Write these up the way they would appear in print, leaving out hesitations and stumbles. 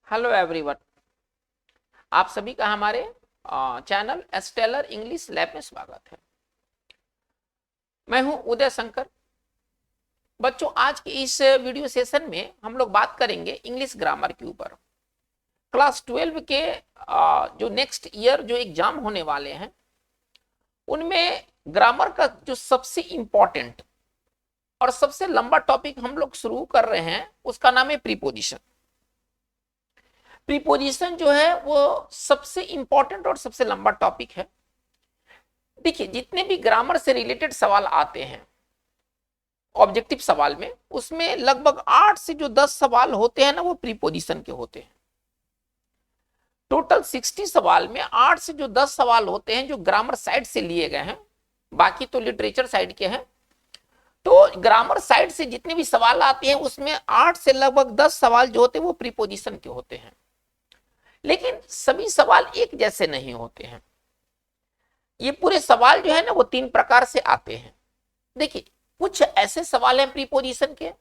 Hello everyone, आप सभी का हमारे चैनल स्टेलर इंग्लिश लैब में स्वागत है। मैं हूं उदय शंकर। बच्चों, आज के इस वीडियो सेशन में हम लोग बात करेंगे इंग्लिश ग्रामर के ऊपर। क्लास 12 के जो नेक्स्ट ईयर जो एग्जाम होने वाले हैं उनमें ग्रामर का जो सबसे इंपॉर्टेंट और सबसे लंबा टॉपिक हम लोग शुरू कर रहे हैं उसका नाम है प्रीपोजिशन। प्रीपोजिशन जो है वो सबसे इंपॉर्टेंट और सबसे लंबा टॉपिक है। देखिए, जितने भी ग्रामर से रिलेटेड सवाल आते हैं ऑब्जेक्टिव सवाल में, उसमें लगभग 8 से जो 10 सवाल होते हैं ना वो प्रीपोजिशन के होते हैं। टोटल 60 सवाल में 8 से जो 10 सवाल होते हैं जो ग्रामर साइड से लिए गए हैं, बाकी तो लिटरेचर साइड के हैं। तो ग्रामर साइड से जितने भी सवाल आते हैं उसमें 8 से लगभग 10 सवाल जो होते हैं वो प्रीपोजिशन के होते हैं। लेकिन सभी सवाल एक जैसे नहीं होते हैं। ये पूरे सवाल जो है ना वो 3 प्रकार से आते हैं। देखिए, कुछ ऐसे सवाल हैं प्रीपोजिशन के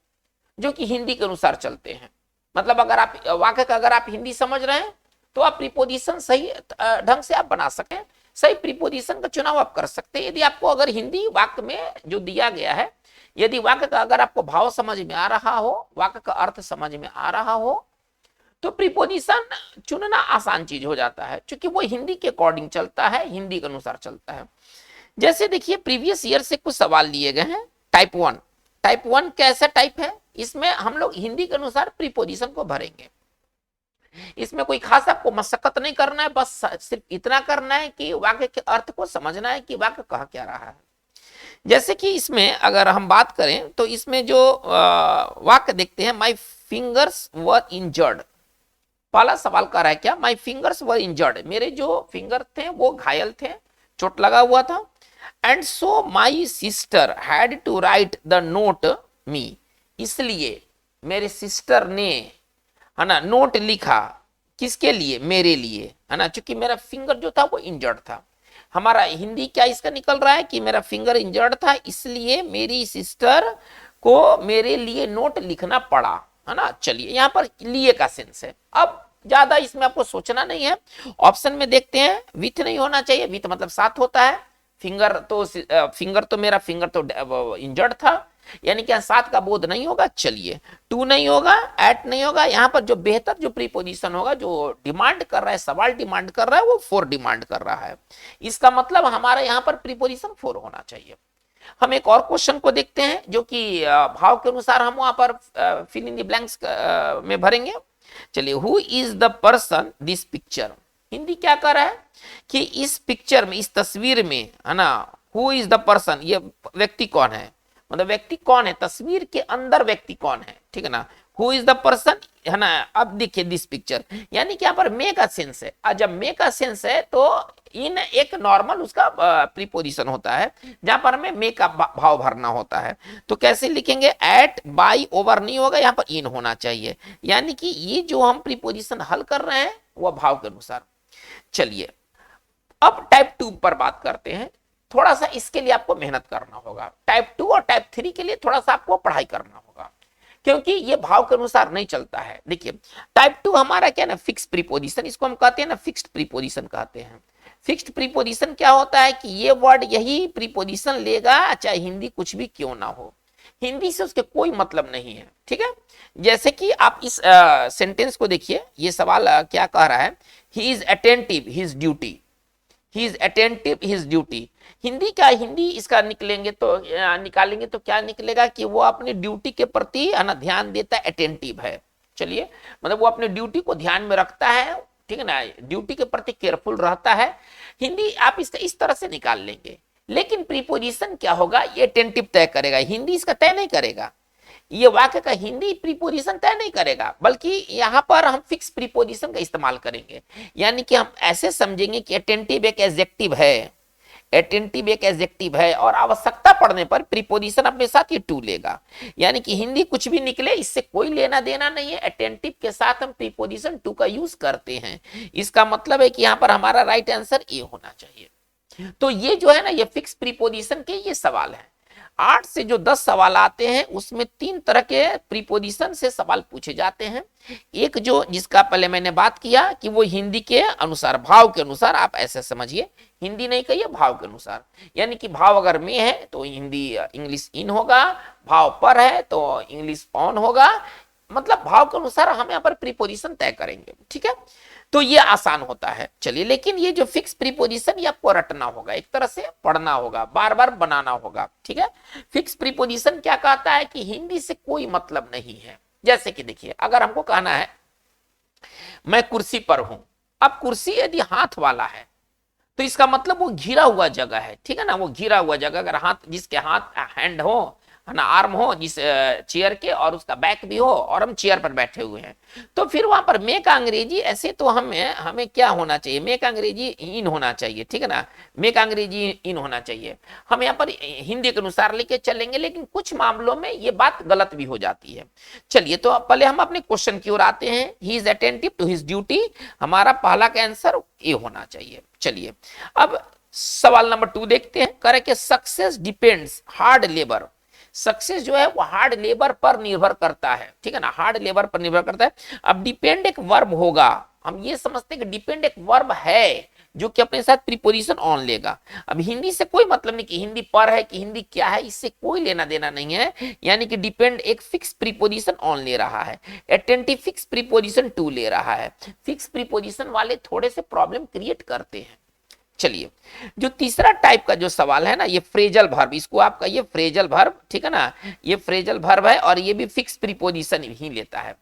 जो कि हिंदी के अनुसार चलते हैं। मतलब अगर आप वाक्य का अगर आप हिंदी समझ रहे हैं तो आप प्रीपोजिशन सही ढंग से आप बना सकें, सही प्रीपोजिशन का चुनाव आप कर सकते हैं। यदि आपको अगर हिंदी वाक्य में जो दिया गया है, यदि वाक्य का अगर आपको भाव समझ में आ रहा हो, वाक्य का अर्थ समझ में आ रहा हो, तो प्रीपोजिशन चुनना आसान चीज हो जाता है, क्योंकि वो हिंदी के अकॉर्डिंग चलता है, हिंदी के अनुसार चलता है। जैसे देखिए, प्रीवियस ईयर से कुछ सवाल लिए गए हैं। टाइप 1 कैसा टाइप है? इसमें हम लोग हिंदी के अनुसार प्रीपोजिशन को भरेंगे। इसमें कोई खास आपको मशक्कत नहीं करना है, बस सिर्फ इतना करना है कि वाक्य के अर्थ को समझना है कि वाक्य कह क्या रहा है। जैसे कि इसमें अगर हम बात करें तो इसमें जो वाक्य देखते हैं, माई फिंगर्स वर इंजर्ड। पहला सवाल कर रहा है क्या? माई फिंगर्स वर इंजर्ड, मेरे जो फिंगर थे वो घायल थे, चोट लगा हुआ था। And so my sister had to write the note me, इसलिए मेरे सिस्टर ने, है ना, नोट लिखा। किसके लिए? मेरे लिए, है ना, क्योंकि मेरा फिंगर जो था वो इंजर्ड था। हमारा हिंदी क्या इसका निकल रहा है कि मेरा फिंगर इंजर्ड था, इसलिए मेरी सिस्टर को मेरे लिए नोट लिखना पड़ा, है ना। चलिए, यहाँ पर लिए का सेंस है। अब ज्यादा इसमें आपको सोचना नहीं है। ऑप्शन में देखते हैं, विथ नहीं होना चाहिए, विथ मतलब साथ होता है। फिंगर तो मेरा फिंगर तो इंजर्ड था, यानी कि साथ का बोध नहीं होगा। चलिए, टू नहीं होगा, एट नहीं होगा। यहाँ पर जो बेहतर जो प्रीपोजिशन होगा, जो डिमांड कर रहा है, सवाल डिमांड कर रहा है, वो फॉर डिमांड कर रहा है। इसका मतलब हमारा यहाँ पर प्रीपोजिशन फॉर होना चाहिए। हम एक और क्वेश्चन को देखते हैं जो कि भाव के अनुसार हम वहां पर फिल इन द ब्लैंक्स में भरेंगे। चलिए, who is the person this picture. Hindi क्या कर रहा है कि इस पिक्चर में, इस तस्वीर में, है ना, हु इज द पर्सन, ये व्यक्ति कौन है, मतलब व्यक्ति कौन है, तस्वीर के अंदर व्यक्ति कौन है, ठीक है ना। हु इज द पर्सन, है ना। अब देखिए दिस पिक्चर, यानी कि यहाँ पर मे का सेंस है। और जब मे का सेंस है तो इन एक नॉर्मल उसका प्रीपोजिशन होता है, जहां पर हमें मे का भाव भरना होता है। तो कैसे लिखेंगे? एट, बाई, ओवर नहीं होगा, यहाँ पर इन होना चाहिए। यानी कि ये जो हम प्रीपोजिशन हल कर रहे हैं वह भाव के अनुसार। चलिए, अब टाइप 2 पर बात करते हैं। थोड़ा सा इसके लिए आपको मेहनत करना होगा। टाइप 2 और टाइप 3 के लिए थोड़ा सा आपको पढ़ाई करना होगा, क्योंकि ये भाव के अनुसार नहीं चलता है। देखिए, टाइप 2 हमारा क्या ना, फिक्स प्रीपोजिशन, इसको हम कहते हैं ना, फिक्स्ड प्रीपोजिशन कहते हैं। फिक्स्ड प्रीपोजिशन क्या होता है कि ये वर्ड यही प्रीपोजिशन लेगा, चाहे हिंदी कुछ भी क्यों ना हो, हिंदी से उसके कोई मतलब नहीं है, ठीक है। जैसे कि आप इस सेंटेंस को देखिए, ये सवाल क्या कह रहा है, ही is attentive his duty, he is attentive his duty. Hindi क्या, हिंदी इसका निकालेंगे तो क्या निकलेगा कि वो अपनी ड्यूटी के प्रति, है ना, ध्यान देता है, अटेंटिव है। चलिए, मतलब वो अपनी ड्यूटी को ध्यान में रखता है, ठीक है ना, ड्यूटी के प्रति केयरफुल रहता है। हिंदी आप इसका इस तरह से निकाल लेंगे। लेकिन प्रीपोजिशन क्या होगा, ये अटेंटिव तय करेगा, हिंदी इसका तय नहीं करेगा। ये वाक्य का हिंदी प्रीपोजिशन तय नहीं करेगा, बल्कि यहां पर हम फिक्स प्रीपोजिशन का इस्तेमाल करेंगे। यानी कि हम ऐसे समझेंगे कि अटेंटिव एक एडजेक्टिव है, अटेंटिव एक एडजेक्टिव है, और आवश्यकता पड़ने पर प्रीपोजिशन अपने साथ ये टू लेगा। यानी कि हिंदी कुछ भी निकले, इससे कोई लेना देना नहीं है, अटेंटिव के साथ हम प्रीपोजिशन टू का यूज करते हैं। इसका मतलब है कि यहां पर हमारा राइट आंसर ए होना चाहिए। तो ये जो है ना, ये फिक्स प्रीपोजिशन के ये सवाल है। 8 से जो 10 सवाल आते हैं उसमें 3 तरह के प्रीपोजिशन से सवाल पूछे जाते हैं। एक जो जिसका पहले मैंने बात किया कि वो हिंदी के अनुसार, भाव के अनुसार, आप ऐसे समझिए, हिंदी नहीं कहिए, भाव के अनुसार, यानी कि भाव अगर में है तो हिंदी इंग्लिश इन होगा, भाव पर है तो इंग्लिश ऑन होगा, मतलब भाव के अनुसार हम यहाँ पर प्रीपोजिशन तय करेंगे। ठीक है, तो ये आसान होता है। चलिए, लेकिन ये जो फिक्स प्रीपोजिशन ये आपको रटना होगा, एक तरह से पढ़ना होगा, बार बार बनाना होगा। ठीक है, फिक्स प्रीपोजिशन क्या कहता है कि हिंदी से कोई मतलब नहीं है। जैसे कि देखिए, अगर हमको कहना है मैं कुर्सी पर हूं, अब कुर्सी यदि हाथ वाला है तो इसका मतलब वो घिरा हुआ जगह है। ठीक है ना, वो घिरा हुआ जगह, अगर हाथ, जिसके हाथ हैंड हो, है ना, आर्म हो जिस चेयर के, और उसका बैक भी हो, और हम चेयर पर बैठे हुए हैं, तो फिर वहां पर मे का अंग्रेजी ऐसे तो हमें क्या होना चाहिए, मे का अंग्रेजी इन होना चाहिए। ठीक है ना, मे का अंग्रेजी इन होना चाहिए। हम यहाँ पर हिंदी के अनुसार लेके चलेंगे, लेकिन कुछ मामलों में ये बात गलत भी हो जाती है। चलिए, तो पहले हम अपने क्वेश्चन की ओर आते हैं। He is attentive to his duty, हमारा पहला का आंसर ये होना चाहिए। चलिए, अब सवाल नंबर 2 देखते हैं। करे कि success depends hard labour, success जो है वो हार्ड लेबर पर निर्भर करता है। ठीक है ना, हार्ड लेबर पर निर्भर करता है। अब डिपेंड एक वर्ब होगा, हम ये समझते हैं कि डिपेंड एक वर्ब है जो कि अपने साथ प्रीपोजिशन ऑन लेगा। अब हिंदी से कोई मतलब नहीं कि हिंदी पर है कि हिंदी क्या है, इससे कोई लेना देना नहीं है। यानी कि डिपेंड एक फिक्स प्रीपोजिशन ऑन ले रहा है, अटेंटिव फिक्स प्रीपोजिशन टू ले रहा है। फिक्स प्रीपोजिशन वाले थोड़े से प्रॉब्लम क्रिएट करते हैं। चलिए, जो तीसरा टाइप का जो सवाल है ना, ये फ्रेजल वर्ब, इसको आप कहिए फ्रेजल वर्ब। ठीक है ना, ये फ्रेजल वर्ब है और ये भी फिक्स प्रीपोजिशन ही लेता है।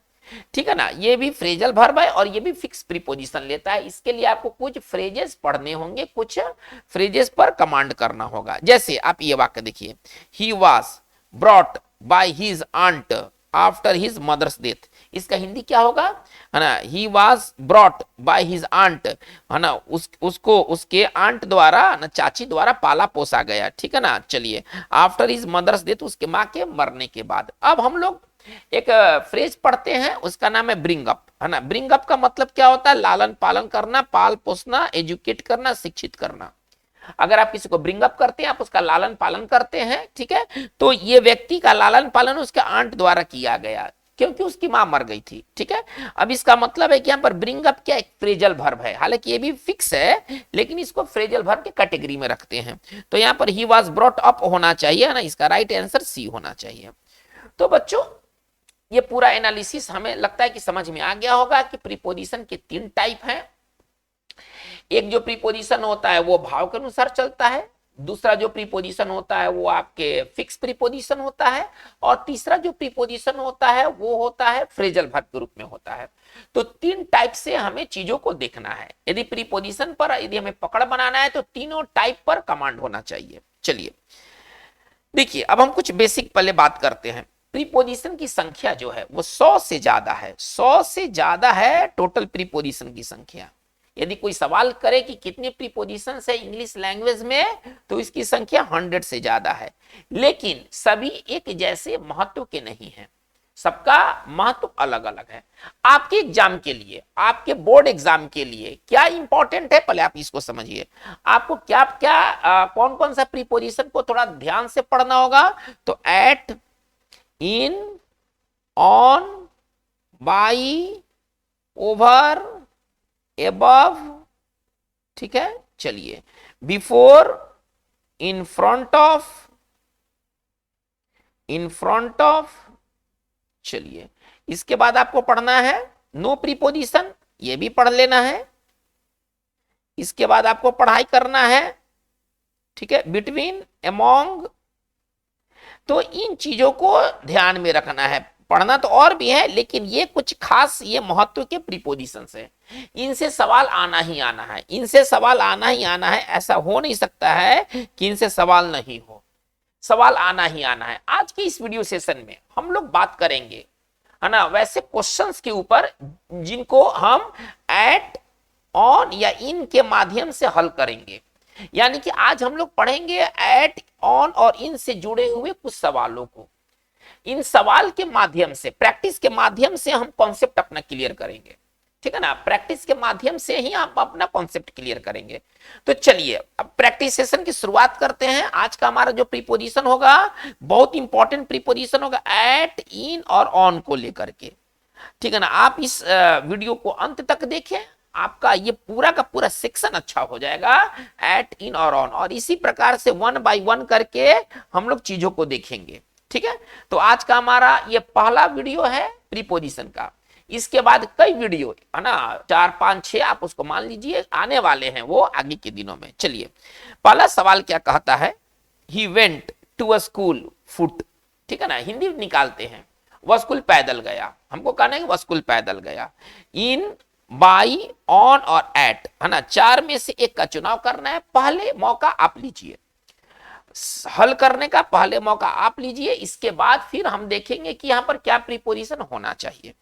ठीक है ना, ये भी फ्रेजल वर्ब है और ये भी फिक्स प्रीपोजिशन लेता है। इसके लिए आपको कुछ फ्रेजेस पढ़ने होंगे, कुछ फ्रेजेस पर कमांड करना होगा। जैसे आप ये वाक्य देखिए, he was brought by his aunt after his mother's death, इसका हिंदी क्या होगा, है ना, he was brought by his aunt, है ना, उसको उसके आंट द्वारा ना, चाची द्वारा पाला पोसा गया। ठीक है ना, चलिए, आफ्टर हिज मदर्स डेथ, उसके माँ के मरने के बाद। अब हम लोग एक फ्रेज पढ़ते हैं, उसका नाम है ब्रिंग अप, है ना। ब्रिंग अप का मतलब क्या होता है, लालन पालन करना, पाल पोसना, एजुकेट करना, शिक्षित करना। अगर आप किसी को ब्रिंग अप करते हैं, आप उसका लालन पालन करते हैं, ठीक है, तो ये व्यक्ति का लालन पालन उसके आंट द्वारा किया गया, क्योंकि उसकी मां मर गई थी। ठीक है, अब इसका मतलब है कि यहाँ पर ब्रिंग अप क्या एक फ्रेजल वर्ब है, हालांकि ये भी फिक्स है, लेकिन इसको फ्रेजल वर्ब के कैटेगरी में रखते हैं। तो यहाँ पर ही वाज ब्रॉट अप होना चाहिए ना, इसका राइट आंसर सी होना चाहिए। तो बच्चों, ये पूरा एनालिसिस हमें लगता है कि समझ में आ गया होगा कि प्रीपोजिशन के 3 टाइप हैं। एक जो प्रीपोजिशन होता है वो भाव के अनुसार चलता है, दूसरा जो प्रीपोजिशन होता है वो आपके फिक्स प्रीपोजिशन होता है, और तीसरा जो प्रीपोजिशन होता है वो होता है फ्रेजल वर्ब के रूप में होता है। तो 3 टाइप से हमें चीजों को देखना है। यदि प्रीपोजिशन पर यदि हमें पकड़ बनाना है तो तीनों टाइप पर कमांड होना चाहिए। चलिए देखिए, अब हम कुछ बेसिक पहले बात करते हैं। प्रीपोजिशन की संख्या जो है वो 100 से ज्यादा है, 100 से ज्यादा है टोटल प्रीपोजिशन की संख्या। यदि कोई सवाल करे कि कितने प्रीपोजिशन है इंग्लिश लैंग्वेज में, तो इसकी संख्या 100 से ज्यादा है। लेकिन सभी एक जैसे महत्व के नहीं है, सबका महत्व अलग अलग है। आपके एग्जाम के लिए, आपके बोर्ड एग्जाम के लिए क्या इंपॉर्टेंट है, पहले आप इसको समझिए। आपको क्या क्या कौन कौन सा प्रीपोजिशन को थोड़ा ध्यान से पढ़ना होगा, तो at, in, on, by, over, above, ठीक है। चलिए, before, in front of, in front of. चलिए, इसके बाद आपको पढ़ना है नो प्रीपोजिशन, ये भी पढ़ लेना है। इसके बाद आपको पढ़ाई करना है, ठीक है, बिटवीन, अमोंग। तो इन चीजों को ध्यान में रखना है। पढ़ना तो और भी है, लेकिन ये कुछ खास ये महत्व के प्रीपोजिशन है, इनसे सवाल आना ही आना है, इनसे सवाल आना ही आना है। ऐसा हो नहीं सकता है कि इनसे सवाल नहीं हो, सवाल आना ही आना है। आज की इस वीडियो सेशन में हम लोग बात करेंगे, है ना, वैसे क्वेश्चंस के ऊपर जिनको हम एट, ऑन या इन के माध्यम से हल करेंगे। यानी कि आज हम लोग पढ़ेंगे एट, ऑन और इन से जुड़े हुए कुछ सवालों को। इन सवाल के माध्यम से, प्रैक्टिस के माध्यम से हम कॉन्सेप्ट अपना क्लियर करेंगे। ठीक है ना, प्रैक्टिस के माध्यम से ही आप अपना कॉन्सेप्ट क्लियर करेंगे। तो चलिए अब प्रैक्टिस सेशन की शुरुआत करते हैं। आज का हमारा जो प्रीपोजिशन होगा बहुत इंपॉर्टेंट प्रीपोजिशन होगा, एट, इन और ऑन को लेकर के, ठीक है ना। आप इस वीडियो को अंत तक देखें, आपका ये पूरा का पूरा सेक्शन अच्छा हो जाएगा, एट, इन और ऑन, और इसी प्रकार से वन बाय वन करके हम लोग चीजों को देखेंगे, ठीक है। तो आज का हमारा ये पहला वीडियो है प्रीपोजिशन का। इसके बाद कई वीडियो है ना, 4, 5, 6 आप उसको मान लीजिए आने वाले हैं वो आगे के दिनों में। चलिए पहला सवाल क्या कहता है, he went to a school foot, ठीक है ना, हिंदी निकालते हैं, वह स्कूल पैदल गया, हमको कहना है वह स्कूल पैदल गया। इन, बाई, ऑन और एट, है ना, 4 में से एक का चुनाव करना है। पहले मौका आप लीजिए, हल करने का पहले मौका आप लीजिए, इसके बाद फिर हम देखेंगे कि यहां पर क्या प्रीपोजिशन होना चाहिए।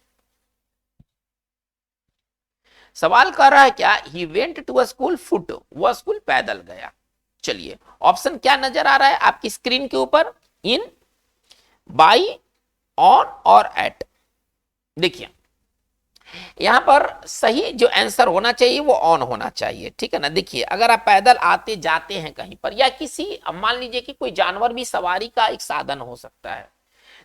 सवाल कर रहा है क्या, he went to a school foot, वह स्कूल पैदल गया। चलिए ऑप्शन क्या नजर आ रहा है आपकी स्क्रीन के ऊपर, इन, बाई, ऑन और एट। देखिए यहां पर सही जो आंसर होना चाहिए वो ऑन होना चाहिए, ठीक है ना। देखिए अगर आप पैदल आते जाते हैं कहीं पर, या किसी, मान लीजिए कि कोई जानवर भी सवारी का एक साधन हो सकता है,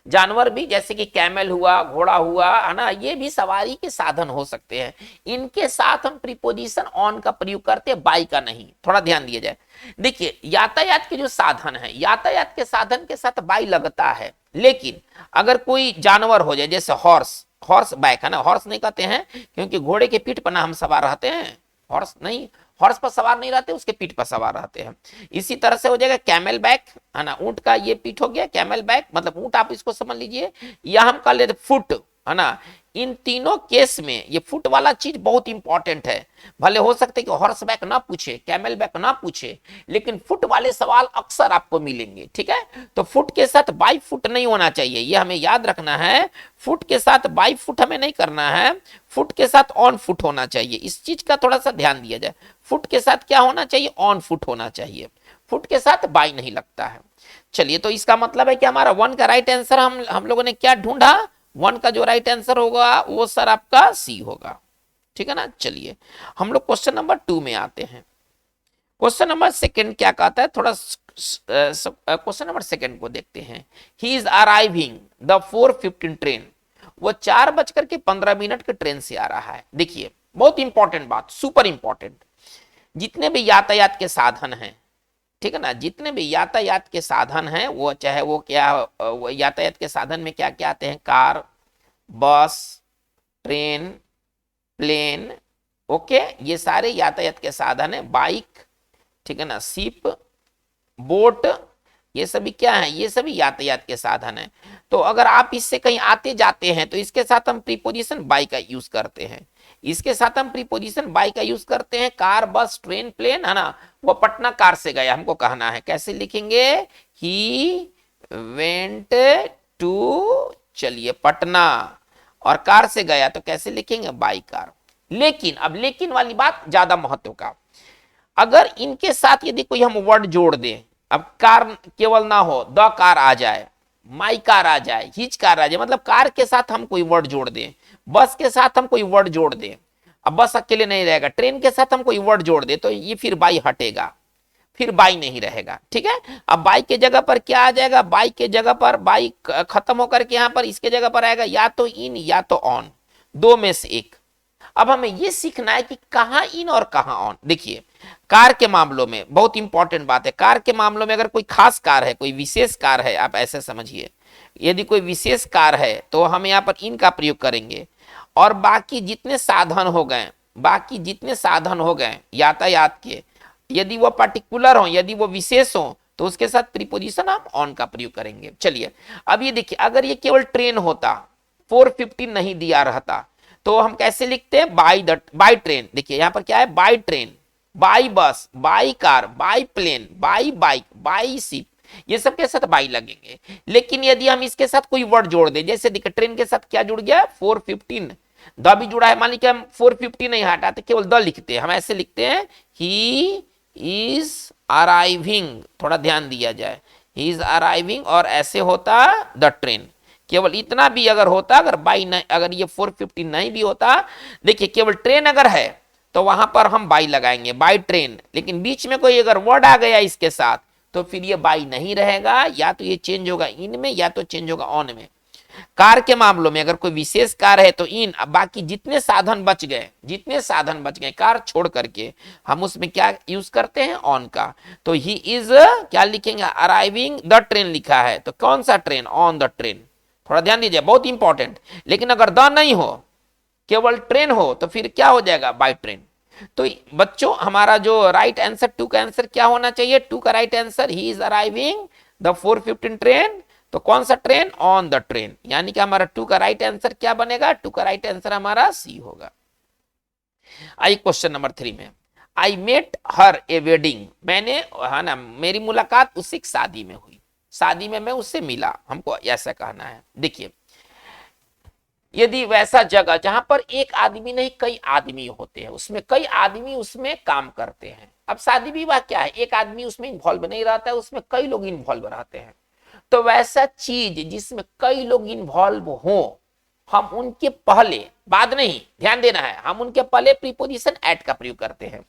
जानवर भी जैसे कि कैमल हुआ, घोड़ा हुआ, है ना, ये भी सवारी के साधन हो सकते हैं। इनके साथ हम प्रीपोजिशन ऑन का प्रयोग करते हैं, बाई का नहीं, थोड़ा ध्यान दिया जाए। देखिए यातायात के जो साधन है, यातायात के साधन के साथ बाई लगता है, लेकिन अगर कोई जानवर हो जाए जैसे हॉर्स, हॉर्स बैक, है ना, हॉर्स नहीं कहते हैं क्योंकि घोड़े के पीठ पर ना हम सवार रहते हैं, हॉर्स नहीं, हॉर्स पर सवार नहीं रहते, उसके पीठ पर सवार रहते हैं। इसी तरह से हो जाएगा कैमल बैक, है ना, ऊंट का ये पीठ हो गया कैमल बैक, मतलब ऊंट आप इसको समझ लीजिए, या हम कह लेते फुट, है ना। इन तीनों केस में ये फुट वाला चीज बहुत इंपॉर्टेंट है। भले हो सकते कि हॉर्स बैक ना पूछे, कैमल बैक ना पूछे, लेकिन फुट वाले सवाल अक्सर आपको मिलेंगे, ठीक है। तो फुट के साथ बाई फुट नहीं होना चाहिए, ये हमें याद रखना है। फुट के साथ बाई फुट हमें नहीं करना है, फुट के साथ ऑन फुट होना चाहिए, इस चीज का थोड़ा सा ध्यान दिया जाए। फुट के साथ क्या होना चाहिए, ऑन फुट होना चाहिए, फुट के साथ बाई नहीं लगता है। चलिए तो इसका मतलब है कि हमारा वन का राइट आंसर हम लोगों ने क्या ढूंढा, वन का जो राइट आंसर होगा वो सर आपका सी होगा, ठीक है ना। चलिए हम लोग क्वेश्चन नंबर 2 में आते हैं। क्वेश्चन नंबर 2 क्या कहता है, थोड़ा क्वेश्चन नंबर 2 को देखते हैं। He is arriving the 4:15 train, वो 4:15 के ट्रेन से आ रहा है। देखिए बहुत इंपॉर्टेंट बात, सुपर इंपॉर्टेंट, जितने भी यातायात के साधन हैं, ठीक है ना, जितने भी यातायात के साधन हैं, वो चाहे वो क्या, वो यातायात के साधन में क्या क्या आते हैं, कार, बस, ट्रेन, प्लेन, ओके, ये सारे यातायात के साधन है। बाइक, ठीक है ना, शिप, बोट, ये सभी क्या है, ये सभी यातायात के साधन है। तो अगर आप इससे कहीं आते जाते हैं तो इसके साथ हम प्रीपोजिशन बाई का यूज करते हैं, इसके साथ हम प्रीपोजिशन बाई का यूज करते हैं। कार, बस, ट्रेन, प्लेन, है ना, वो पटना कार से गया, हमको कहना है कैसे लिखेंगे, ही वेंट टू, चलिए पटना, और कार से गया तो कैसे लिखेंगे, बाई कार। लेकिन अब लेकिन वाली बात ज्यादा महत्व का, अगर इनके साथ यदि कोई हम वर्ड जोड़ दें, अब कार केवल ना हो, द कार आ जाए, माई कार आ जाए, हिच कार आ जाए, मतलब कार के साथ हम कोई वर्ड जोड़ दें, बस के साथ हम कोई वर्ड जोड़ दें, अब बस अकेले नहीं रहेगा, ट्रेन के साथ हम कोई वर्ड जोड़ दें तो ये फिर बाई हटेगा, फिर बाई नहीं रहेगा, ठीक है। अब बाई के जगह पर क्या आ जाएगा, बाई के जगह पर बाई खत्म होकर के यहां पर इसके जगह पर आएगा या तो इन या तो ऑन, दो में से एक। अब हमें यह सीखना है कि कहां इन और कहां ऑन। देखिए कार के मामलों में बहुत इंपॉर्टेंट बात है, कार के मामलों में अगर कोई खास कार है, कोई विशेष कार है, आप ऐसे समझिए, यदि कोई विशेष कार है तो हम यहाँ पर इन का प्रयोग करेंगे, और बाकी जितने साधन हो गए, बाकी जितने साधन हो गए यातायात के, यदि वो पर्टिकुलर हो, यदि वो विशेष हो, तो उसके साथ प्रीपोजिशन हम ऑन का प्रयोग करेंगे। चलिए अब ये देखिए, अगर ये केवल ट्रेन होता, 4:15 नहीं दिया रहता, तो हम कैसे लिखते हैं, बाई ट्रेन। देखिए यहां पर क्या है, by train, by bus, by car, by plane, by bike, by ship, ये सब के साथ बाई लगेंगे। लेकिन यदि हम इसके साथ कोई वर्ड जोड़ दे, जैसे देखिए ट्रेन के साथ क्या जुड़ गया, 4:15, द भी जुड़ा है, मान लीजिए हम 4:50 नहीं हटाते, केवल द लिखते हैं, हम ऐसे लिखते हैं, ही इज अराइविंग, थोड़ा ध्यान दिया जाए, ही इज अराइविंग, और ऐसे होता द ट्रेन, केवल इतना भी अगर होता, अगर बाई नहीं, अगर ये 450 नहीं भी होता, देखिए केवल ट्रेन अगर है तो वहां पर हम बाई लगाएंगे, बाई ट्रेन, लेकिन बीच में कोई अगर वर्ड आ गया इसके साथ तो फिर ये बाई नहीं रहेगा, या तो ये चेंज होगा इन में या तो चेंज होगा ऑन में। कार के मामलों में अगर कोई विशेष कार है तो इन, अब बाकी जितने साधन बच गए, जितने साधन बच गए कार छोड़ करके, हम उसमें क्या यूज करते हैं, ऑन का। तो ही इज क्या लिखेंगे, अराइविंग द ट्रेन लिखा है तो कौन सा ट्रेन, ऑन द ट्रेन। थोड़ा ध्यान दीजिए, बहुत इंपॉर्टेंट। लेकिन अगर द नहीं हो, केवल ट्रेन हो, तो फिर क्या हो जाएगा, बाय ट्रेन। तो बच्चों हमारा जो राइट आंसर 2 का आंसर क्या होना चाहिए, 2 का right answer he is arriving the 415 train. तो कौन सा ट्रेन, ऑन द ट्रेन, यानी कि हमारा 2 का राइट आंसर क्या बनेगा, 2 का राइट आंसर हमारा सी होगा। आई क्वेश्चन नंबर 3 में, आई मेट हर ए वेडिंग, मैंने, है ना, मेरी मुलाकात उससे एक शादी में हुई, शादी में मैं उससे मिला, हमको ऐसा कहना है। देखिए यदि वैसा जगह जहां पर एक आदमी नहीं कई आदमी होते हैं, उसमें कई आदमी उसमें काम करते हैं। अब शादी विवाह क्या है, एक आदमी उसमें इन्वॉल्व नहीं रहता है, उसमें कई लोग इन्वॉल्व रहते हैं। तो वैसा चीज जिसमें कई लोग इन्वॉल्व हो, हम उनके पहले, बाद नहीं, ध्यान देना है, हम उनके पहले प्रीपोजिशन एट का प्रयोग करते हैं।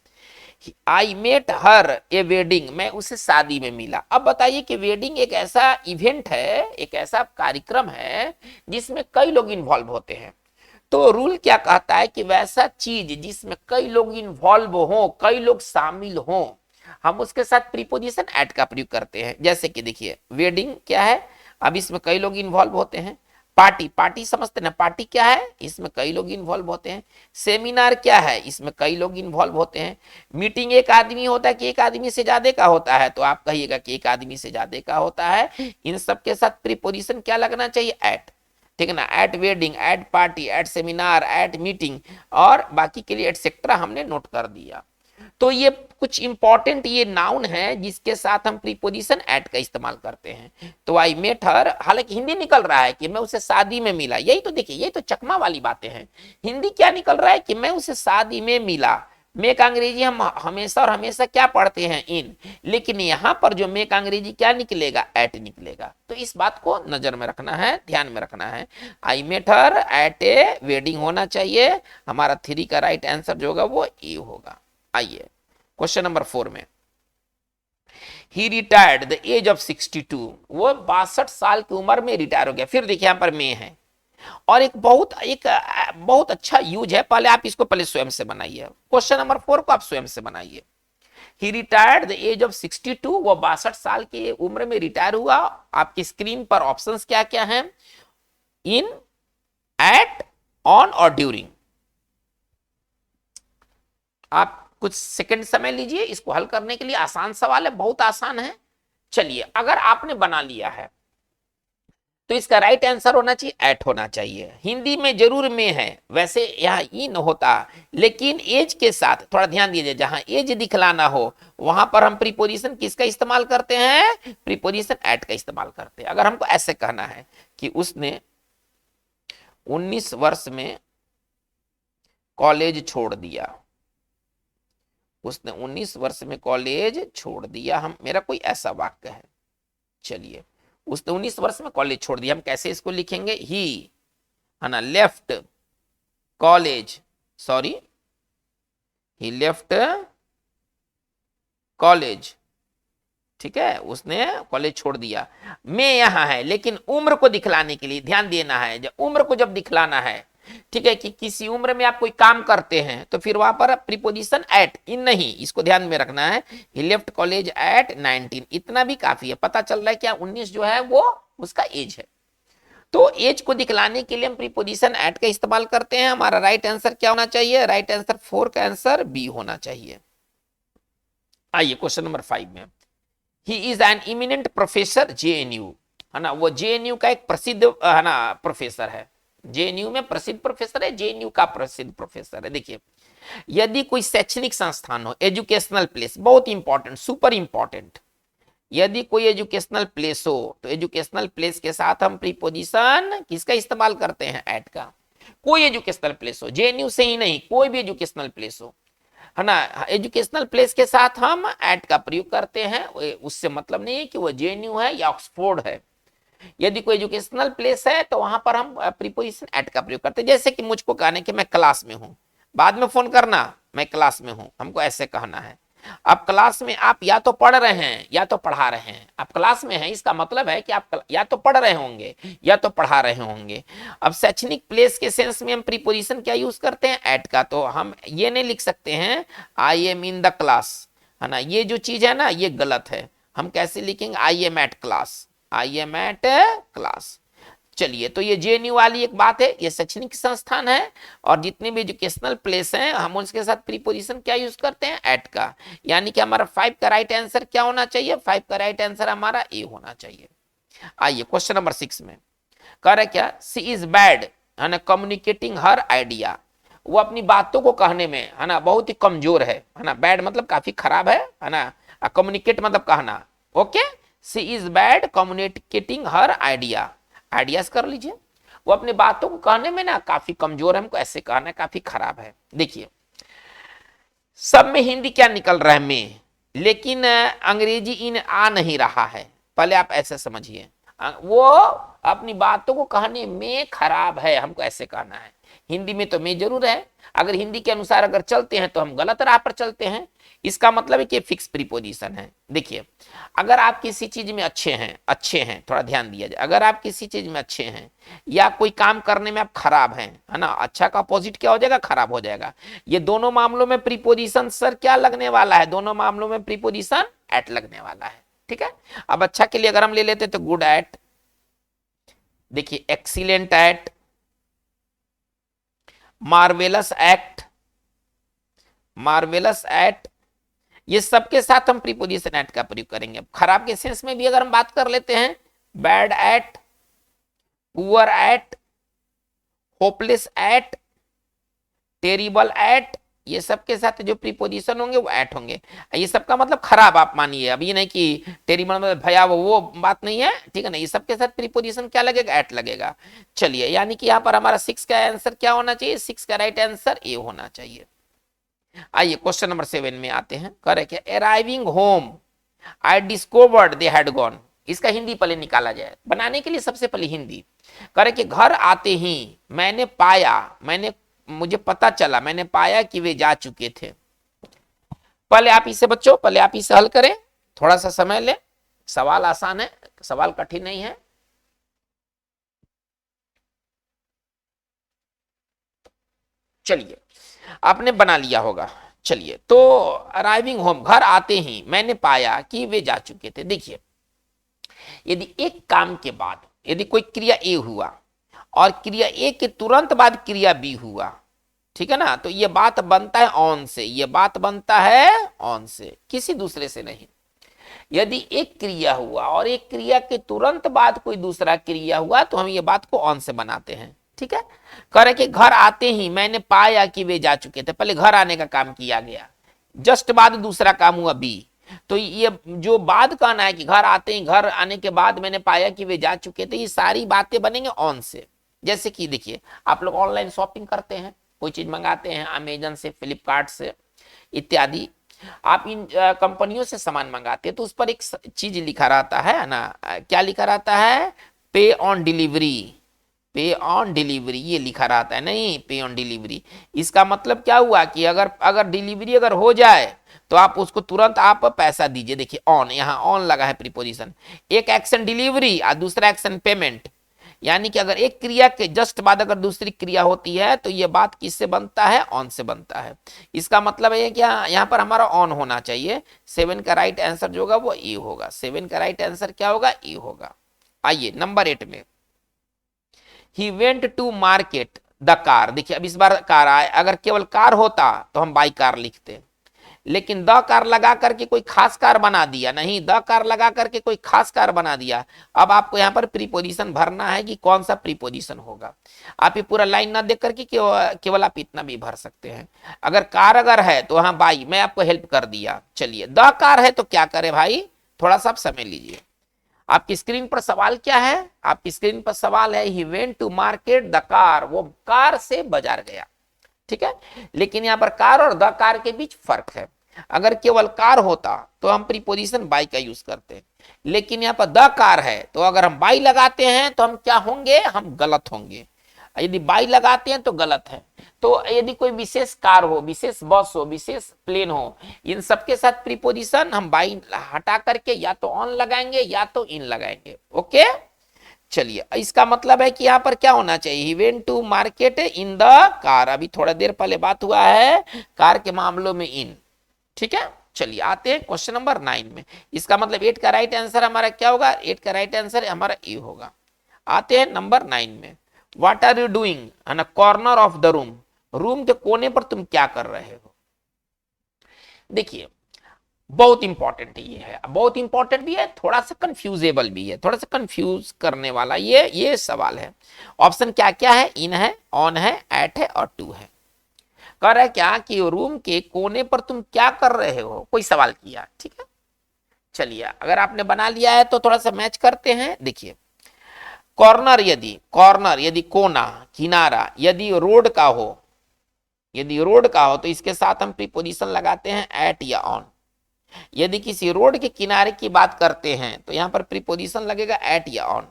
आई मेट हर ए वेडिंग, मैं उसे शादी में मिला। अब बताइए कि वेडिंग एक ऐसा इवेंट है, एक ऐसा कार्यक्रम है जिसमें कई लोग इन्वॉल्व होते हैं। तो रूल क्या कहता है कि वैसा चीज जिसमें कई लोग इन्वॉल्व हो, कई लोग शामिल हो, हम उसके साथ प्रीपोजिशन एट का प्रयोग करते हैं। जैसे कि देखिए वेडिंग क्या है, अब इसमें कई लोग इन्वॉल्व होते हैं। पार्टी, पार्टी समझते ना, पार्टी क्या है, इसमें कई लोग इन्वॉल्व होते हैं। सेमिनार क्या है, इसमें कई लोग इन्वॉल्व होते हैं। मीटिंग एक आदमी होता है कि एक आदमी से ज्यादा का होता है, तो आप कहिएगा कि एक आदमी से ज्यादा का होता है। इन सब के साथ प्रीपोजिशन क्या लगना चाहिए, एट, ठीक है ना। At wedding, at party, at seminar, at meeting, और बाकी के लिए एटसेट्रा हमने नोट कर दिया। तो ये कुछ इंपॉर्टेंट ये नाउन है जिसके साथ हम प्रीपोजिशन एट का इस्तेमाल करते हैं। तो आई मेट हर, हालांकि हिंदी निकल रहा है कि मैं उसे शादी में मिला, यही तो देखिए, यही तो चकमा वाली बातें हैं। हिंदी क्या निकल रहा है कि मैं उसे शादी में मिला। मेक अंग्रेजी हम हमेशा और हमेशा क्या पढ़ते हैं, इन, लेकिन यहां पर जो मेक अंग्रेजी क्या निकलेगा, एट निकलेगा। तो इस बात को नजर में रखना है, ध्यान में रखना है। I met her at a wedding होना चाहिए। हमारा 3 का राइट आंसर जो होगा वो ए होगा। आइए क्वेश्चन नंबर 4 में, ही रिटायर्ड द एज ऑफ 62, वो 62 साल की उम्र में रिटायर हो गया। फिर देखिए यहां पर में है, और एक बहुत अच्छा यूज है। पहले आप इसको पहले स्वयं से बनाइए, क्वेश्चन नंबर 4 को आप स्वयं से बनाइए। ही रिटायर्ड द एज ऑफ 62, वो 62 साल की उम्र में रिटायर हुआ। आपकी स्क्रीन पर ऑप्शंस क्या क्या हैं, इन, एट, ऑन और ड्यूरिंग। आप कुछ सेकंड समय लीजिए इसको हल करने के लिए। आसान सवाल है, बहुत आसान है। चलिए अगर आपने बना लिया है तो इसका राइट आंसर होना चाहिए एट होना चाहिए। हिंदी में जरूर में है, वैसे यहाँ इन होता, लेकिन एज के साथ थोड़ा ध्यान दीजिए, जहां एज दिखलाना हो वहां पर हम प्रीपोजिशन किसका इस्तेमाल करते हैं, प्रीपोजिशन एट का इस्तेमाल करते हैं। अगर हमको ऐसे कहना है कि उसने 19 वर्ष में कॉलेज छोड़ दिया, उसने 19 वर्ष में कॉलेज छोड़ दिया, हम, मेरा कोई ऐसा वाक्य है। चलिए उसने 19 वर्ष में कॉलेज छोड़ दिया, हम कैसे इसको लिखेंगे, ही, है ना, लेफ्ट कॉलेज, सॉरी, ही लेफ्ट कॉलेज, ठीक है, उसने कॉलेज छोड़ दिया। मैं यहां है, लेकिन उम्र को दिखलाने के लिए ध्यान देना है, जब उम्र को जब दिखलाना है, ठीक है, कि किसी उम्र में आप कोई काम करते हैं तो फिर वहां पर प्रीपोजिशन एट, इन नहीं, इसको ध्यान में रखना है। ही लेफ्ट कॉलेज एट 19, इतना भी काफी है, पता चल रहा है क्या 19 जो है वो उसका एज है। तो एज को दिखलाने के लिए हम प्रीपोजिशन एट का इस्तेमाल करते हैं। हमारा राइट आंसर क्या होना चाहिए, राइट आंसर 4 का आंसर बी होना चाहिए। आइए क्वेश्चन नंबर 5 में, he is an eminent professor JNU, है ना, वो JNU का एक प्रसिद्ध, है ना, प्रोफेसर है। JNU में प्रसिद्ध प्रोफेसर है, JNU का प्रसिद्ध प्रोफेसर है। देखिए यदि कोई शैक्षणिक संस्थान हो, एजुकेशनल प्लेस, बहुत इंपॉर्टेंट, सुपर इंपॉर्टेंट, यदि कोई एजुकेशनल प्लेस हो तो एजुकेशनल प्लेस के साथ हम प्रीपोजिशन किसका इस्तेमाल करते हैं, एट का। कोई एजुकेशनल प्लेस हो, JNU से ही नहीं, कोई भी एजुकेशनल प्लेस हो, है ना, एजुकेशनल प्लेस के साथ हम एट का प्रयोग करते हैं। उससे मतलब नहीं है कि वो JNU है या ऑक्सफोर्ड है, यदि कोई एजुकेशनल प्लेस है तो वहां पर हम प्रीपोजिशन एट का प्रयोग करते हैं। जैसे कि मुझको कहने कि मैं क्लास में हूं, बाद में फोन करना मैं क्लास में हूं, हमको ऐसे कहना है। अब क्लास में आप या तो पढ़ रहे हैं या तो पढ़ा रहे हैं। आप क्लास में हैं, इसका मतलब है कि आप या तो पढ़ रहे होंगे या तो पढ़ा रहे होंगे। अब शैक्षणिक प्लेस के सेंस में हम प्रीपोजिशन क्या यूज करते हैं, एट का। तो हम ये नहीं लिख सकते हैं I am in the class, है ना, ये जो चीज है ना ये गलत है। हम कैसे लिखेंगे, I am at class, I am at class. चलिए, तो ये जेएनयू वाली एक बात है, ये शैक्षणिक संस्थान है और जितने भी एजुकेशनल प्लेस हैं हम उसके साथ प्रीपोजिशन क्या यूज करते हैं, एट का। यानी कि हमारा 5 का राइट आंसर क्या होना चाहिए, 5 का राइट आंसर हमारा ए होना चाहिए। आइए क्वेश्चन नंबर 6 में कह रहा है क्या, सी इज बैड, है ना, कम्युनिकेटिंग हर आइडिया। वो अपनी बातों को कहने में, है ना, बहुत ही कमजोर है ना। बैड मतलब काफी खराब है ना। कम्युनिकेट मतलब कहना। Okay, she is bad communicating her idea, ideas कर लीजिए। वो अपनी बातों को कहने में ना काफी कमजोर है, हमको ऐसे कहना है, काफी खराब है। देखिए, सब में हिंदी क्या निकल रहा है, में, लेकिन अंग्रेजी इन आ नहीं रहा है। पहले आप ऐसे समझिए, वो अपनी बातों को कहने में खराब है, हमको ऐसे कहना है। हिंदी में तो में जरूर है, अगर हिंदी के अनुसार अगर चलते हैं तो हम गलत राह पर चलते हैं। इसका मतलब है कि फिक्स प्रीपोजिशन है। देखिए, अगर आप किसी चीज में अच्छे हैं, थोड़ा ध्यान दिया जाए, अगर आप किसी चीज में अच्छे हैं या कोई काम करने में आप खराब हैं, है ना, अच्छा का अपोजिट क्या हो जाएगा, खराब हो जाएगा। ये दोनों मामलों में प्रीपोजिशन सर क्या लगने वाला है, दोनों मामलों में प्रीपोजिशन एट लगने वाला है। ठीक है, अब अच्छा के लिए अगर हम ले लेते तो गुड एट, देखिए excellent at, marvellous act, marvellous at, ये सबके साथ हम प्रीपोजिशन एट का प्रयोग करेंगे। खराब के सेंस में भी अगर हम बात कर लेते हैं, bad at, poor at, hopeless at, terrible at, ये सबके साथ जो प्रीपोजिशन होंगे वो एट होंगे। ये सबका मतलब खराब आप मानिए, अब ये नहीं कि टेरिबल मतलब भयावह, वो बात नहीं है, ठीक है ना। ये सबके साथ प्रीपोजिशन क्या लगेगा, एट लगेगा। चलिए, यानी कि यहाँ पर हमारा 6 का आंसर क्या होना चाहिए, 6 का राइट आंसर ए होना चाहिए। आइए क्वेश्चन नंबर 7 में आते हैं। कह रहे क्या, arriving home I discovered they had gone. इसका हिंदी पहले निकाला जाए, बनाने के लिए सबसे पहले हिंदी। कह रहे कि घर आते ही मैंने पाया, मुझे पता चला, मैंने पाया कि वे जा चुके थे। पहले आप इसे बच्चों, पहले आप इसे हल करें, थोड़ा सा समय ले, सवाल आसान है, सवाल कठिन नहीं है। चलिए, आपने बना लिया होगा। चलिए, तो अराइविंग होम, घर आते ही मैंने पाया कि वे जा चुके थे। देखिए, यदि एक काम के बाद यदि कोई क्रिया ए हुआ और क्रिया ए के तुरंत बाद क्रिया बी हुआ, ठीक है ना, तो ये बात बनता है ऑन से, ये बात बनता है ऑन से, किसी दूसरे से नहीं। यदि एक क्रिया हुआ और एक क्रिया के तुरंत बाद कोई दूसरा क्रिया हुआ तो हम ये बात को ऑन से बनाते हैं। ठीक है, कह रहे कि घर आते ही मैंने पाया कि वे जा चुके थे, पहले घर आने का काम किया गया, जस्ट बाद दूसरा काम हुआ बी। तो ये जो बाद कहना है कि घर आते ही, घर आने के बाद मैंने पाया कि वे जा चुके थे, ये सारी बातें बनेंगे ऑन से। जैसे कि देखिए, आप लोग ऑनलाइन शॉपिंग करते हैं, कोई चीज मंगाते हैं अमेजन से, फ्लिपकार्ट से इत्यादि, आप इन कंपनियों से सामान मंगाते हैं तो उस पर एक चीज लिखा रहता है ना, क्या लिखा रहता है, पे ऑन डिलीवरी, पे ऑन डिलीवरी, ये लिखा रहता है, नहीं पे ऑन डिलीवरी। इसका मतलब क्या हुआ कि अगर डिलीवरी अगर हो जाए तो आप उसको तुरंत आप पैसा दीजिए। देखिए ऑन, यहाँ ऑन लगा है प्रीपोजिशन। एक एक्शन डिलीवरी और दूसरा एक्शन पेमेंट, यानी कि अगर एक क्रिया के जस्ट बाद अगर दूसरी क्रिया होती है तो ये बात किससे बनता है, ऑन से बनता है। इसका मतलब है कि यहाँ पर हमारा ऑन होना चाहिए। 7 का राइट आंसर जो होगा वो ए होगा। 7 का राइट आंसर क्या होगा, ए होगा। आइए नंबर 8 में, he went to market the car. देखिए, अब इस बार कार आए, अगर केवल कार होता तो हम बाई कार लिखते, लेकिन द कार लगा करके कोई खास कार बना दिया, नहीं, द कार लगा करके कोई खास कार बना दिया। अब आपको यहाँ पर प्रीपोजिशन भरना है कि कौन सा प्रीपोजिशन होगा। आप ये पूरा लाइन ना देख करके केवल आप इतना भी भर सकते हैं। अगर कार अगर है तो हाँ बाई, मैं आपको हेल्प कर दिया। चलिए, द कार है तो क्या करे भाई, थोड़ा सा आप समय लीजिए। आपकी स्क्रीन पर सवाल क्या है, आपकी स्क्रीन पर सवाल है, he went to market the car, वो कार से बाजार गया। ठीक है, लेकिन यहाँ पर कार और द कार के बीच फर्क है। अगर केवल कार होता तो हम प्रीपोजिशन बाई का यूज करते, लेकिन यहाँ पर द कार है तो अगर हम बाई लगाते हैं तो हम क्या होंगे, हम गलत होंगे। यदि बाई लगाते हैं तो गलत है। तो यदि कोई विशेष कार हो, विशेष बस हो, विशेष प्लेन हो, इन सबके साथ प्रीपोजिशन हम बाई हटा करके या तो ऑन लगाएंगे या तो इन लगाएंगे। ओके, चलिए इसका मतलब है कि यहाँ पर क्या होना चाहिए, he went to market in the car. अभी थोड़ा देर पहले बात हुआ है कार के मामलों में इन, ठीक है। चलिए आते हैं क्वेश्चन नंबर 9 में। इसका मतलब 8 का राइट आंसर हमारा क्या होगा, 8 का राइट आंसर हमारा ए होगा। आते हैं नंबर 9 में, what are you doing an corner of the room, room के कोने पर तुम क्या कर रहे हो। देखिए बहुत इंपॉर्टेंट ये है, बहुत इंपॉर्टेंट भी है, थोड़ा सा कंफ्यूजेबल भी है, थोड़ा सा कंफ्यूज करने वाला ये सवाल है। ऑप्शन क्या क्या है, इन है, ऑन है, एट है और टू है। कह रहा है क्या कि रूम के कोने पर तुम क्या कर रहे हो, कोई सवाल किया, ठीक है। चलिए अगर आपने बना लिया है तो थोड़ा सा मैच करते हैं। देखिए कॉर्नर यदि कोना, किनारा यदि रोड का हो, यदि रोड का हो तो इसके साथ हम प्रीपोजिशन लगाते हैं एट या ऑन। यदि किसी रोड के किनारे की बात करते हैं तो यहां पर प्रीपोजिशन लगेगा एट या ऑन।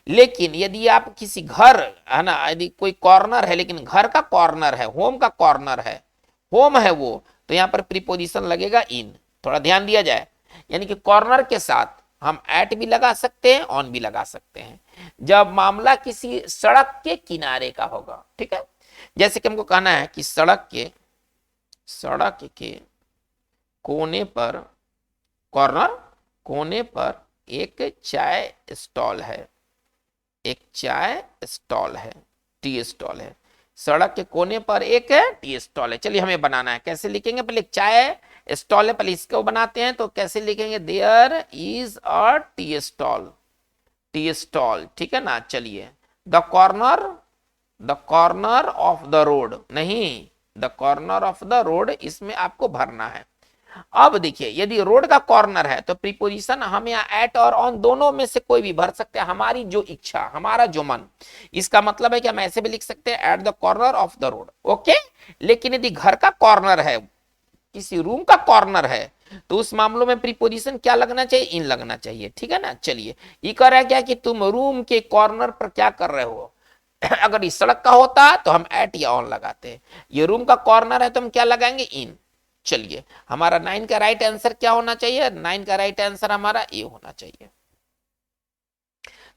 लेकिन यदि आप किसी घर है ना, यदि कोई कॉर्नर है लेकिन घर का कॉर्नर है, होम का कॉर्नर है, होम है वो, तो यहां पर प्रीपोजिशन लगेगा इन। थोड़ा ध्यान दिया जाए, यानी कि कॉर्नर के साथ हम एट भी लगा सकते हैं, ऑन भी लगा सकते हैं जब मामला किसी सड़क के किनारे का होगा, ठीक है। जैसे कि हमको कहना है कि सड़क के कोने पर, कॉर्नर कोने पर एक चाय स्टॉल है, एक चाय स्टॉल है, टी स्टॉल है। सड़क के कोने पर एक टी स्टॉल है। चलिए हमें बनाना है, कैसे लिखेंगे, पहले चाय स्टॉल है, पहले इसको बनाते हैं तो कैसे लिखेंगे, there is a tea stall, tea stall, ठीक है ना। चलिए the corner of the road, नहीं the corner of the road, इसमें आपको भरना है। अब देखिए यदि रोड का कॉर्नर है तो प्रीपोजिशन हम यहाँ एट और ऑन दोनों में से कोई भी भर सकते हैं, हमारी जो इच्छा, हमारा जो मन। इसका मतलब है कि हम ऐसे भी लिख सकते हैं at the corner of the road, okay. लेकिन यदि घर का कॉर्नर है, किसी रूम का कॉर्नर है, तो उस मामलों में प्रीपोजिशन क्या लगना चाहिए, इन लगना चाहिए, ठीक है ना। चलिए ये कह रहा है क्या कि तुम रूम के कॉर्नर पर क्या कर रहे हो। अगर इस सड़क का होता तो हम एट या ऑन लगाते हैं, ये रूम का कॉर्नर है तो हम क्या लगाएंगे, इन। चलिए हमारा 9 का राइट आंसर क्या होना चाहिए, 9 का राइट आंसर हमारा ए होना चाहिए।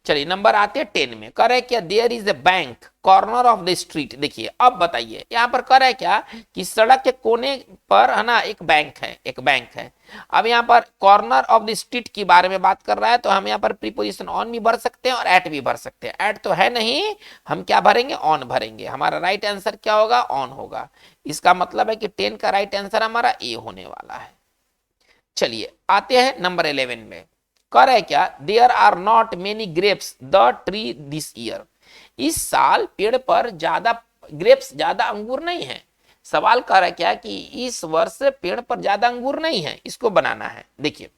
चलिए नंबर आते हैं 10 में, कर है क्या, there is a bank corner of the street. देखिए अब बताइए यहाँ पर कर है क्या कि सड़क के कोने पर है ना एक बैंक है, एक बैंक है। अब यहाँ पर कॉर्नर ऑफ द स्ट्रीट के बारे में बात कर रहा है तो हम यहाँ पर प्रीपोजिशन ऑन भी भर सकते हैं और एट भी भर सकते हैं। एट तो है नहीं, हम क्या भरेंगे, ऑन भरेंगे। हमारा राइट आंसर क्या होगा, ऑन होगा। इसका मतलब है कि 10 का राइट आंसर हमारा ए होने वाला है। चलिए आते हैं नंबर 11 में, कर है क्या, there are not many grapes the tree this year. इस साल पेड़ पर ज्यादा ग्रेप्स, ज्यादा अंगूर नहीं है। सवाल कर है क्या कि इस वर्ष पेड़ पर ज्यादा अंगूर नहीं है, इसको बनाना है। देखिए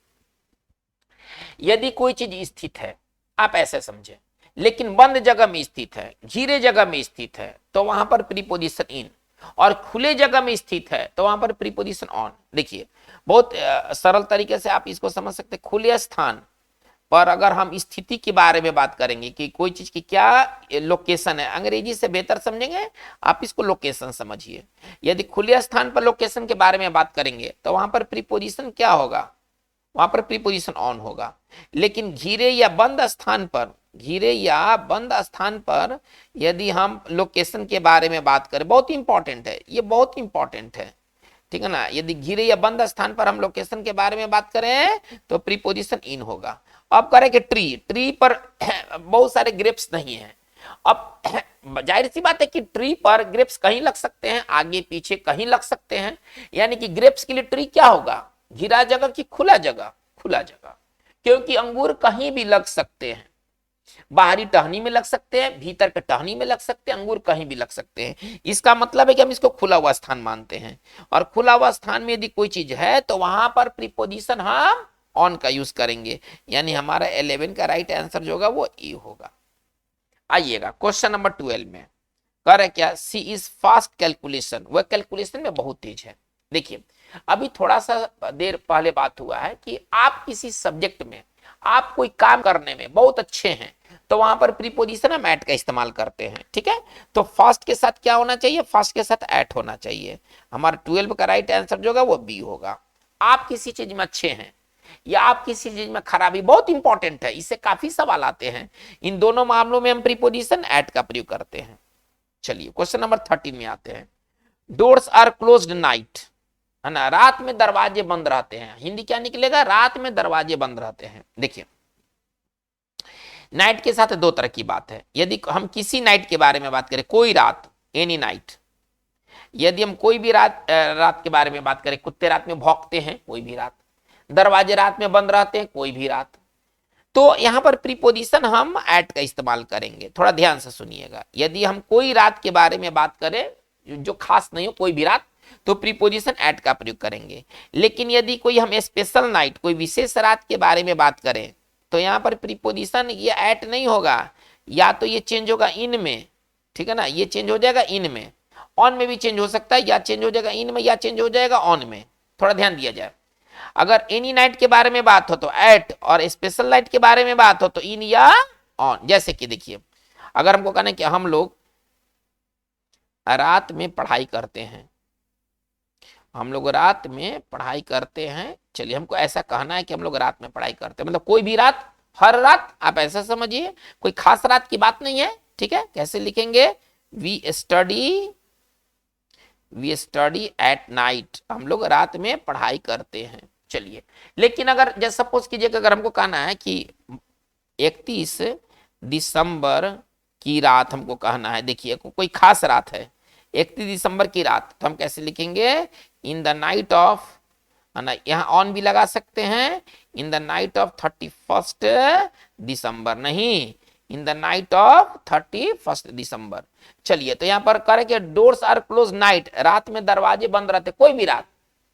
यदि कोई चीज स्थित है, आप ऐसे समझे, लेकिन बंद जगह में स्थित है, घिरे जगह में स्थित है, तो वहां पर प्रीपोजिशन इन, और खुले जगह में स्थित है तो वहां पर प्रीपोजिशन ऑन। देखिए बहुत सरल तरीके से आप इसको समझ सकते हैं। खुले स्थान पर अगर हम स्थिति के बारे में बात करेंगे कि कोई चीज की क्या लोकेशन है, अंग्रेजी से बेहतर समझेंगे आप इसको लोकेशन समझिए। यदि खुले स्थान पर लोकेशन के बारे में बात करेंगे तो वहां पर प्रीपोजिशन क्या होगा, वहां पर प्रीपोजिशन ऑन होगा। लेकिन घिरे या बंद स्थान पर, घिरे या बंद स्थान पर यदि हम लोकेशन के बारे में बात करें, बहुत इंपॉर्टेंट है ये, बहुत इंपॉर्टेंट है, ठीक है ना। यदि घिरे या बंद स्थान पर हम लोकेशन के बारे में बात करें तो प्रीपोजिशन इन होगा। अब करें कि ट्री पर बहुत सारे ग्रेप्स नहीं है। अब जाहिर सी बात है कि ट्री पर ग्रेप्स कहीं लग सकते हैं, आगे पीछे कहीं लग सकते हैं, यानी कि ग्रेप्स के लिए ट्री क्या होगा, घिरा जगह की खुला जगह, खुला जगह, क्योंकि अंगूर कहीं भी लग सकते हैं, बाहरी टहनी में लग सकते हैं, भीतर के टहनी में लग सकते हैं, अंगूर कहीं भी लग सकते हैं। इसका मतलब है कि हम इसको खुला हुआ स्थान मानते हैं, और खुला हुआ स्थान में यदि कोई चीज है तो वहां पर प्रीपोजिशन हम ऑन का यूज करेंगे, यानी हमारा 11 का राइट आंसर जो होगा वो ई होगा। आइएगा क्वेश्चन नंबर 12 में, कर है क्या, सी इज फास्ट कैलकुलेशन, वह कैलकुलेशन में बहुत तेज है। देखिए अभी थोड़ा सा देर पहले बात हुआ है कि आप किसी सब्जेक्ट में आप कोई काम करने में बहुत अच्छे हैं तो वहां पर प्रीपोजिशन हम एट का इस्तेमाल करते हैं, ठीक है। तो फर्स्ट के साथ क्या होना चाहिए, फर्स्ट के साथ एट होना चाहिए। हमारा 12 का राइट आंसर जो होगा वो बी होगा। आप किसी चीज में अच्छे हैं या आप किसी चीज में खराबी, बहुत इंपॉर्टेंट है, इससे काफी सवाल आते हैं। इन दोनों मामलों में हम प्रीपोजिशन एट का प्रयोग करते हैं। चलिए क्वेश्चन नंबर 13 में आते हैं। डोर्स आर क्लोज्ड नाइट, है ना, रात में दरवाजे बंद रहते हैं। हिंदी क्या निकलेगा, रात में दरवाजे बंद रहते हैं। देखिए नाइट के साथ दो तरह की बात है। यदि हम किसी नाइट के बारे में बात करें, कोई रात, एनी नाइट। यदि हम कोई भी रात के बारे में बात करें, कुत्ते रात में भौंकते हैं, कोई भी रात, दरवाजे रात में बंद रहते हैं, कोई भी रात, तो यहां पर प्रीपोजिशन हम एट का इस्तेमाल करेंगे। थोड़ा ध्यान से सुनिएगा। यदि हम कोई रात के बारे में बात करें जो खास नहीं हो, कोई भी रात, तो प्रीपोजिशन एट का प्रयोग करेंगे। लेकिन यदि कोई हम स्पेशल नाइट, कोई विशेष रात के बारे में बात करें, तो यहां पर प्रीपोजिशन ये एट नहीं होगा, या तो ये चेंज होगा इन में, ठीक है ना, ये चेंज हो जाएगा इन में, ऑन में भी चेंज हो सकता है, या चेंज हो जाएगा इन में या चेंज हो जाएगा ऑन में। थोड़ा ध्यान दिया जाए। अगर एनी नाइट के बारे में बात हो तो एट, और स्पेशल नाइट के बारे में बात हो तो इन या ऑन। जैसे कि देखिए अगर हमको कहना है कि हम लोग रात में पढ़ाई करते हैं, हम लोग रात में पढ़ाई करते हैं, चलिए हमको ऐसा कहना है कि हम लोग रात में पढ़ाई करते हैं, मतलब कोई भी रात, हर रात, आप ऐसा समझिए, कोई खास रात की बात नहीं है, ठीक है। कैसे लिखेंगे, वी स्टडी एट नाइट, हम लोग रात में पढ़ाई करते हैं। चलिए लेकिन अगर जैसे सपोज कीजिए अगर हमको कहना है कि 31 दिसंबर की रात हमको कहना है, देखिए कोई खास रात है, 31 दिसंबर की रात, तो हम कैसे लिखेंगे, इन द नाइट ऑफ, है ना, यहाँ ऑन भी लगा सकते हैं, इन द नाइट ऑफ 31 दिसंबर, नहीं, इन द नाइट ऑफ 31 दिसंबर। चलिए तो यहाँ पर करें कि डोर्स आर क्लोज नाइट, रात में दरवाजे बंद रहते, कोई भी रात,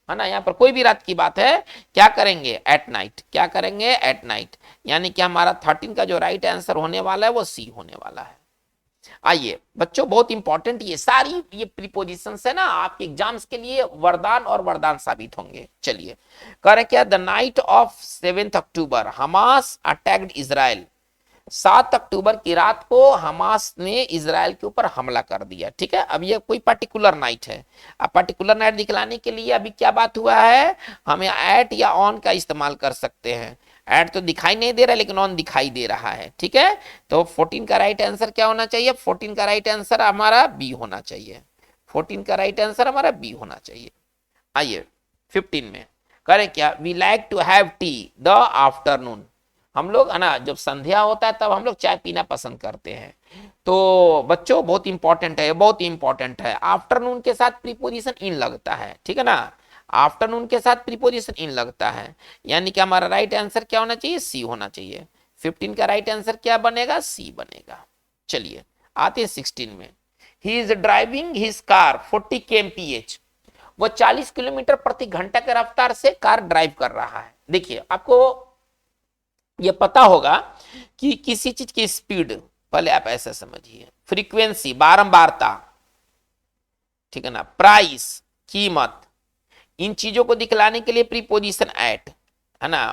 है ना, यहाँ पर कोई भी रात की बात है, क्या करेंगे, एट नाइट, क्या करेंगे, एट नाइट। यानी कि हमारा 13 का जो राइट आंसर होने वाला है वो सी होने वाला है। आइए बच्चों, बहुत इंपॉर्टेंट ये सारी ये प्रीपोजिशंस है ना, आपके एग्जाम्स के लिए वरदान और वरदान साबित होंगे। चलिए करें क्या, the night of 7 October Hamas attacked Israel, 7 अक्टूबर की रात को हमास ने इजराइल के ऊपर हमला कर दिया, ठीक है। अब ये कोई पर्टिकुलर नाइट है। अब पर्टिकुलर नाइट दिखलाने के लिए अभी क्या बात हुआ है, हमें एट या ऑन का इस्तेमाल कर सकते हैं। एट तो दिखाई नहीं दे रहा है लेकिन ऑन दिखाई दे रहा है, ठीक है। तो 14 का राइट आंसर क्या होना चाहिए, 14 का राइट आंसर हमारा बी होना चाहिए, 14 का राइट आंसर हमारा बी होना चाहिए। आइए 15 में करें क्या, we like to have tea the afternoon, हम लोग, है ना, जब संध्या होता है तब हम लोग चाय पीना पसंद करते हैं। तो बच्चों बहुत इंपॉर्टेंट है, बहुत इंपॉर्टेंट है। आफ्टरनून के साथ प्रीपोजिशन इन लगता है, ठीक है ना, आफ्टरनून के साथ प्रीपोजिशन इन लगता है, यानी कि हमारा राइट आंसर क्या होना चाहिए, सी होना चाहिए। 15 का राइट आंसर क्या बनेगा, सी बनेगा। चलिए आते हैं 16 में। He is driving his car 40 kmph, वो 40 किलोमीटर प्रति घंटा के रफ्तार से कार ड्राइव कर रहा है। देखिए आपको ये पता होगा कि किसी चीज की स्पीड, पहले आप ऐसा समझिए, फ्रीक्वेंसी, बारंबारता, ठीक है ना, प्राइस, कीमत, इन चीजों को दिखलाने के लिए प्रीपोजिशन एट, है ना,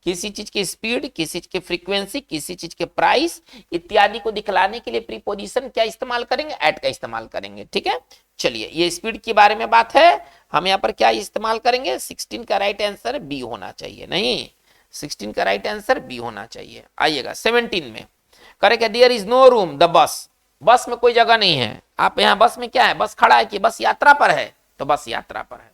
किसी चीज की स्पीड, किसी चीज की फ्रीक्वेंसी, किसी चीज के प्राइस इत्यादि को दिखलाने के लिए प्रीपोजिशन क्या इस्तेमाल करेंगे, एट का इस्तेमाल करेंगे, ठीक है। चलिए ये स्पीड के बारे में बात है, हम यहाँ पर क्या इस्तेमाल करेंगे, 16 का राइट आंसर बी होना चाहिए, नहीं, 16 का राइट आंसर बी होना चाहिए। आइएगा 17 में करेंगे, there is no room the bus, bus में कोई जगह नहीं है। आप यहाँ बस में क्या है, बस खड़ा है कि बस यात्रा पर है, तो बस यात्रा पर है।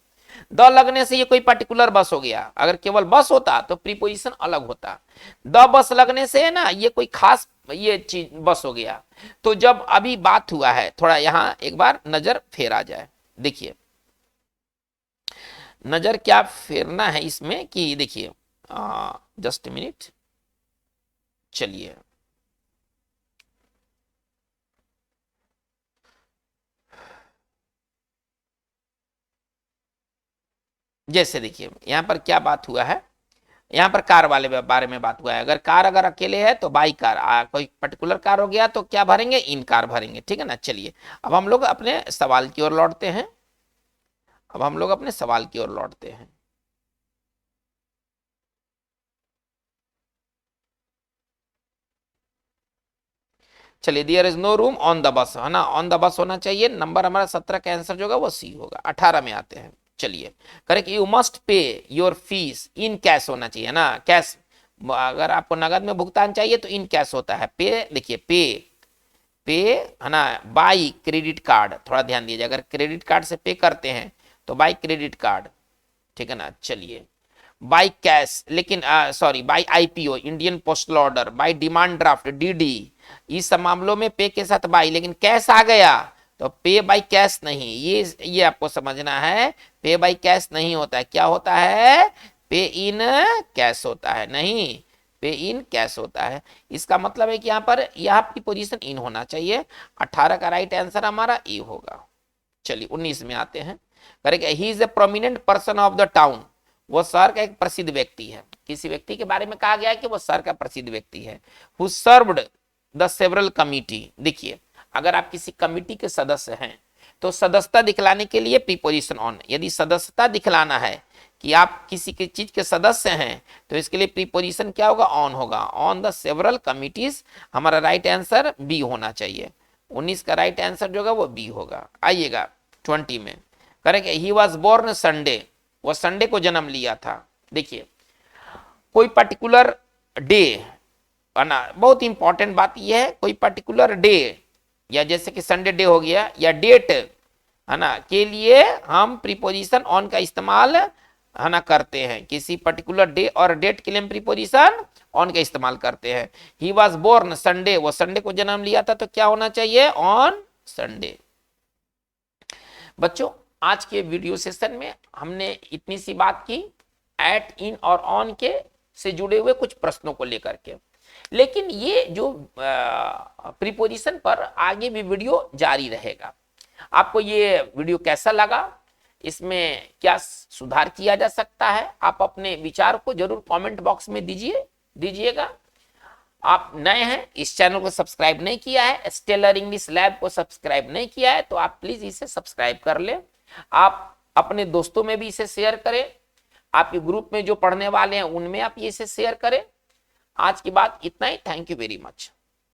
द लगने से ये कोई पर्टिकुलर बस हो गया, अगर केवल बस होता तो प्रीपोजिशन अलग होता। द बस लगने से है ना, ये कोई खास ये चीज बस हो गया। तो जब अभी बात हुआ है, थोड़ा यहां एक बार नजर फेरा जाए, देखिए नजर क्या फेरना है इसमें कि देखिए, जस्ट मिनट, चलिए जैसे देखिए यहां पर क्या बात हुआ है, यहाँ पर कार वाले बारे में बात हुआ है। अगर कार अगर अकेले है तो बाई कार, कोई पर्टिकुलर कार हो गया तो क्या भरेंगे, इन कार भरेंगे, ठीक है ना। चलिए अब हम लोग अपने सवाल की ओर लौटते हैं। अब हम लोग अपने सवाल की ओर लौटते हैं। चलिए, there is no room on the bus, है ना, ऑन द बस होना चाहिए। नंबर हमारा 17 का आंसर जो होगा वो सी होगा। 18 में आते हैं। चलिए, correct, you must pay your fees in cash होना चाहिए ना, कैश। अगर आपको नगद में भुगतान चाहिए तो इन कैश होता है। पे, देखिए पे, पे है ना, बाई क्रेडिट कार्ड, थोड़ा ध्यान दीजिए, अगर क्रेडिट कार्ड से पे करते हैं तो बाई क्रेडिट कार्ड, ठीक है ना। चलिए, बाई कैश, लेकिन sorry, by IPO Indian postal order, by demand draft DD, इस सब मामलों में पे के साथ बाई, लेकिन कैश आ गया तो पे बाई कैश नहीं, ये आपको समझना है। पे बाई कैश नहीं होता है, क्या होता है, पे इन कैश होता है, नहीं, पे इन कैश होता है। इसका मतलब है कि यहाँ पर यहाँ की पोजीशन इन होना चाहिए। 18 का राइट आंसर हमारा ए होगा। चलिए 19 में आते हैं। Correct, he is a prominent person of the town, वो शहर का एक प्रसिद्ध व्यक्ति है। किसी व्यक्ति के बारे में कहा गया है कि वो शहर का प्रसिद्ध व्यक्ति है। Who served the several committee, देखिए अगर आप किसी कमिटी के सदस्य हैं तो सदस्यता दिखलाने के लिए प्रीपोजिशन ऑन, यदि सदस्यता दिखलाना है कि आप किसी की चीज के सदस्य हैं तो इसके लिए प्रीपोजिशन क्या होगा, ऑन होगा। ऑन द सेवरल कमिटीज, हमारा राइट आंसर बी होना चाहिए। 19 का राइट आंसर जो होगा वो बी होगा। आइएगा 20 में। Correct, he was born Sunday, वो संडे को जन्म लिया था। देखिए कोई पर्टिकुलर डे, है ना, बहुत इंपॉर्टेंट बात यह है, कोई पर्टिकुलर डे या जैसे कि संडे डे हो गया या डेट, है ना, के लिए हम प्रीपोजिशन ऑन का इस्तेमाल, है ना, करते हैं। किसी पर्टिकुलर डे और डेट के लिए हम प्रीपोजिशन ऑन का इस्तेमाल करते हैं। ही वॉज बोर्न संडे, वो संडे को जन्म लिया था तो क्या होना चाहिए, ऑन संडे। बच्चों आज के वीडियो सेशन में हमने इतनी सी बात की एट, इन और ऑन के से जुड़े हुए कुछ प्रश्नों को लेकर के, लेकिन ये जो प्रीपोजिशन पर आगे भी वीडियो जारी रहेगा। आपको ये वीडियो कैसा लगा, इसमें क्या सुधार किया जा सकता है, आप अपने विचार को जरूर कमेंट बॉक्स में दीजिएगा। आप नए हैं, इस चैनल को सब्सक्राइब नहीं किया है, स्टेलर इंग्लिश लैब को सब्सक्राइब नहीं किया है तो आप प्लीज इसे सब्सक्राइब कर लें। आप अपने दोस्तों में भी इसे शेयर करें, आपके ग्रुप में जो पढ़ने वाले हैं उनमें आप इसे शेयर करें। आज की बात इतना ही। Thank you very much.